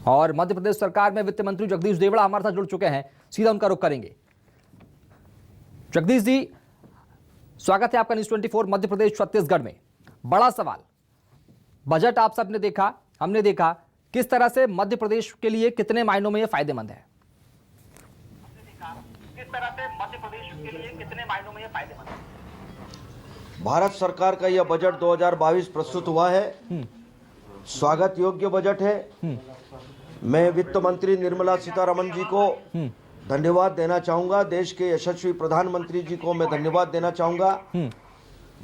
और मध्य प्रदेश सरकार में वित्त मंत्री जगदीश देवड़ा हमारे साथ जुड़ चुके हैं, सीधा उनका रुख करेंगे। जगदीश जी, स्वागत है आपका न्यूज़ 24 मध्य प्रदेश छत्तीसगढ़ में। बड़ा सवाल, बजट आप सबने देखा, हमने देखा, किस तरह से मध्य प्रदेश के लिए कितने मायनों में यह फायदेमंद है? भारत सरकार का यह बजट 2022 प्रस्तुत हुआ है, स्वागत योग्य बजट है। मैं वित्त मंत्री निर्मला सीतारमण जी को धन्यवाद देना चाहूंगा, देश के यशस्वी प्रधानमंत्री जी को मैं धन्यवाद देना चाहूंगा,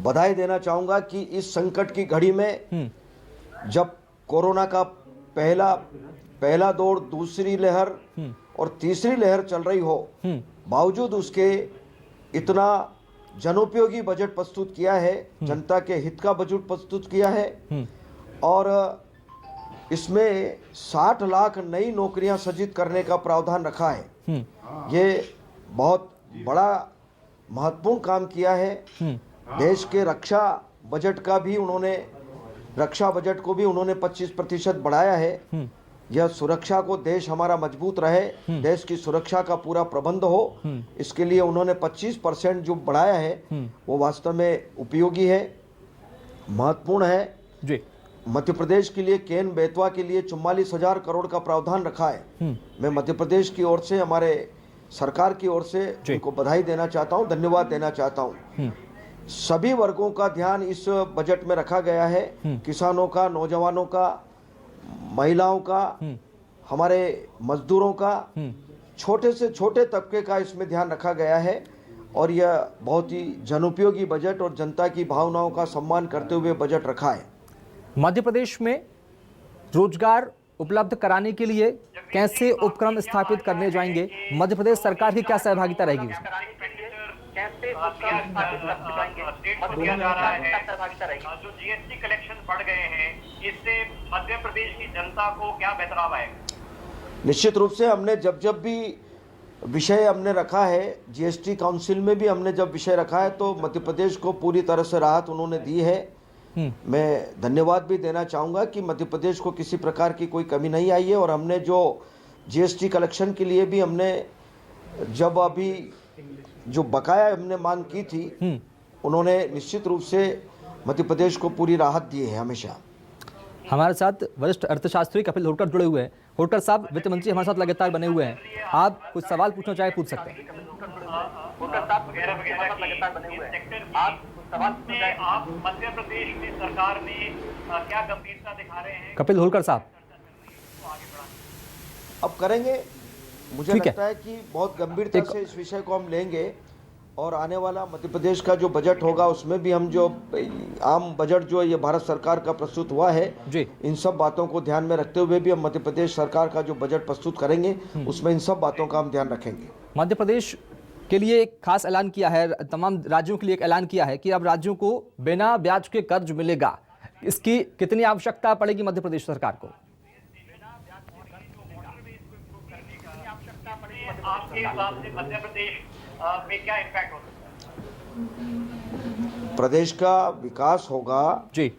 बधाई देना चाहूंगा कि इस संकट की घड़ी में जब कोरोना का पहला दौर, दूसरी लहर और तीसरी लहर चल रही हो, बावजूद उसके इतना जनोपयोगी बजट प्रस्तुत किया है, जनता के हित का बजट प्रस्तुत किया है और इसमें 60 लाख नई नौकरियां सृजित करने का प्रावधान रखा है। ये बहुत बड़ा महत्वपूर्ण काम किया है। देश के रक्षा बजट को भी उन्होंने 25% बढ़ाया है। यह सुरक्षा को देश हमारा मजबूत रहे, देश की सुरक्षा का पूरा प्रबंध हो, इसके लिए उन्होंने 25% जो बढ़ाया है वो वास्तव में उपयोगी है, महत्वपूर्ण है जी। मध्य प्रदेश के लिए केन बेतवा के लिए 44,000 करोड़ का प्रावधान रखा है। मैं मध्य प्रदेश की ओर से, हमारे सरकार की ओर से उनको बधाई देना चाहता हूं, धन्यवाद देना चाहता हूं। सभी वर्गों का ध्यान इस बजट में रखा गया है, किसानों का, नौजवानों का, महिलाओं का, हमारे मजदूरों का, छोटे से छोटे तबके का इसमें ध्यान रखा गया है और यह बहुत ही जनोपयोगी बजट और जनता की भावनाओं का सम्मान करते हुए बजट रखा है। मध्य प्रदेश में रोजगार उपलब्ध कराने के लिए कैसे उपक्रम स्थापित करने जाएंगे? मध्य प्रदेश सरकार की क्या सहभागिता रहेगी उसमें? किया जा रहा है, जो जीएसटी कलेक्शन बढ़ गए हैं, इससे मध्य प्रदेश की जनता को क्या बदलाव आएगा? निश्चित रूप से हमने जब भी विषय हमने रखा है, जीएसटी काउंसिल में भी हमने जब विषय रखा है तो मध्य प्रदेश को पूरी तरह से राहत उन्होंने दी है। मैं धन्यवाद भी देना चाहूँगा कि मध्य प्रदेश को किसी प्रकार की कोई कमी नहीं आई है और हमने जो जीएसटी कलेक्शन के लिए भी हमने जब अभी जो बकाया हमने मांग की थी, उन्होंने निश्चित रूप से मध्य प्रदेश को पूरी राहत दी है हमेशा। हमारे साथ वरिष्ठ अर्थशास्त्री कपिल होटकर जुड़े हुए हैं। होटकर साहब, वित्त मंत्री हमारे साथ लगातार बने हुए हैं, आप कुछ सवाल पूछना चाहे पूछ सकते हैं। आप मध्य प्रदेश में सरकार में क्या गंभीरता दिखा रहे हैं? कपिल होलकर साहब, अब करेंगे, मुझे लगता है कि बहुत गंभीरता से इस विषय को हम लेंगे और आने वाला मध्य प्रदेश का जो बजट होगा उसमें भी हम जो आम बजट जो ये भारत सरकार का प्रस्तुत हुआ है जी, इन सब बातों को ध्यान में रखते हुए भी हम मध्य प्रदेश सरकार का जो बजट प्रस्तुत करेंगे उसमें इन सब बातों का हम ध्यान रखेंगे। मध्य प्रदेश के लिए एक खास ऐलान किया है, तमाम राज्यों के लिए एक ऐलान किया है कि अब राज्यों को बिना ब्याज के कर्ज मिलेगा। इसकी कितनी आवश्यकता पड़ेगी मध्य प्रदेश सरकार को? आपके हिसाब से मध्य प्रदेश में क्या इम्पैक्ट हो सकता है? प्रदेश का विकास होगा जी,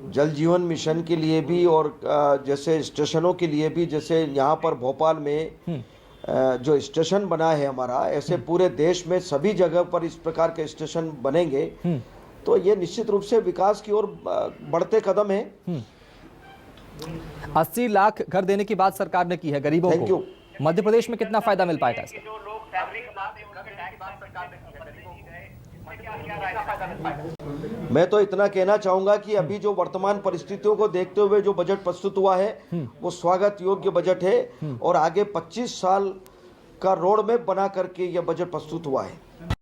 जल जीवन मिशन के लिए भी और जैसे स्टेशनों के लिए भी, जैसे यहाँ पर भोपाल में जो स्टेशन बना है हमारा, ऐसे पूरे देश में सभी जगह पर इस प्रकार के स्टेशन बनेंगे तो ये निश्चित रूप से विकास की ओर बढ़ते कदम है। 80 लाख घर देने की बात सरकार ने की है गरीबों को। मध्य प्रदेश में कितना फायदा मिल पाएगा इसका? जो लोग सैलरी कमाते हैं उनके टैक्स सरकार ने क्या फायदा मिल पाएगा? मैं तो इतना कहना चाहूंगा कि अभी जो वर्तमान परिस्थितियों को देखते हुए जो बजट प्रस्तुत हुआ है वो स्वागत योग्य बजट है और आगे 25 साल का रोड मैप बना करके यह बजट प्रस्तुत हुआ है।